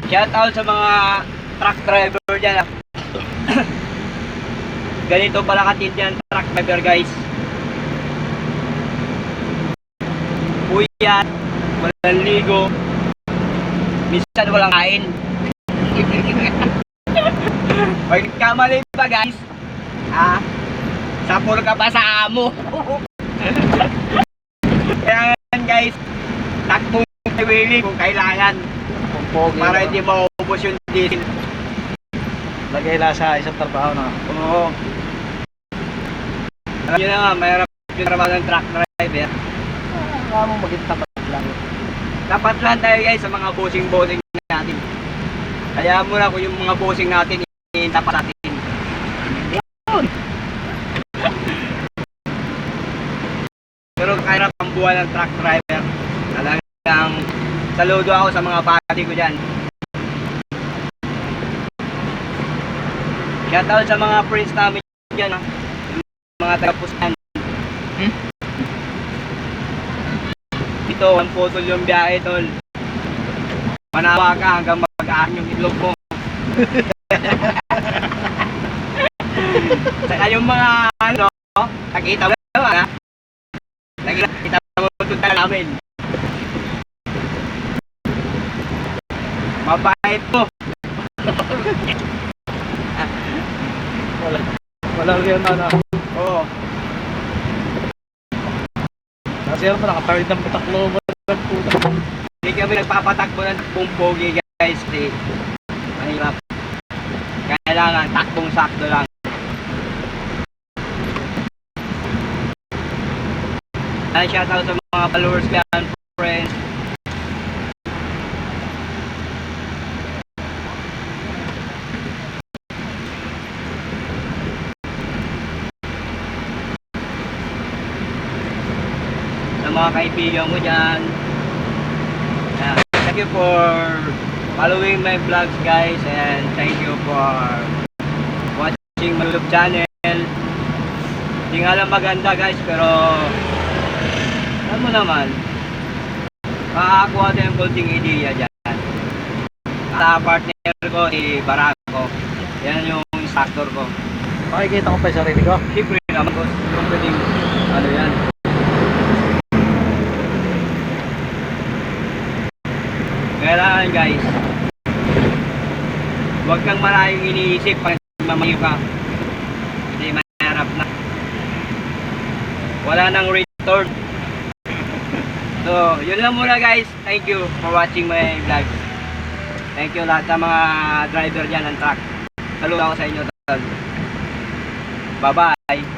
Shout out sa mga truck driver dyan. Ganito pala katindi ang truck driver guys. Puyat, walang ligo, minsan walang kain. Pag kamali pa guys, sapul ka pa sa amo. Kaya guys, takbong willing kung kailangan para hindi maubos yung diesel. Lagay lang sa isang trabaho na. Oo. Alam nyo na nga, mayroon yung trabaho ng truck driver. Kaya mo maging tapat lang. Dapat lang tayo guys sa mga bossing-bossing natin. Kaya mo na kung yung mga bossing natin, tapat natin. Pero kahirap ang buhay ng truck driver. Talagang saludo ako sa mga pati ko dyan. Shoutout sa mga friends namin dyan, yung mga taga-pusan. Ito, ang photo yung biyahe tol. Manawa ka hanggang mag-aarm yung itlog mo. Saka yung mga ano, nakita mo naman ha? Nakita mo tunta namin. Mabait mo. Walang yan na. Oo. Kasi yan pa nakatawid ng pataklo. Hindi kami nagpapatakbo ng takbong pogi guys. Mahirap. Kailangan takbong sakto lang. Shoutout sa mga followers yan, friends. Sa mga kaibigan ko dyan. Thank you for following my vlogs guys, and thank you for watching my YouTube channel. Hindi nga lang maganda guys, pero alam mo naman, makakakuha tayo ng konting idea dyan. Sa partner ko, si Barako, yan yung instructor ko. Makikita ko pa yung sarili ko. Siyempre naman ko, yung pwedeng ano yan. Kailangan guys, huwag kang maraming iniisip pag mamayo ka. Hindi mahirap na. Wala nang return. So, yun lang muna guys. Thank you for watching my vlog. Thank you lahat sa mga driver dyan ng truck. Saludo ako sa inyo. Bye bye.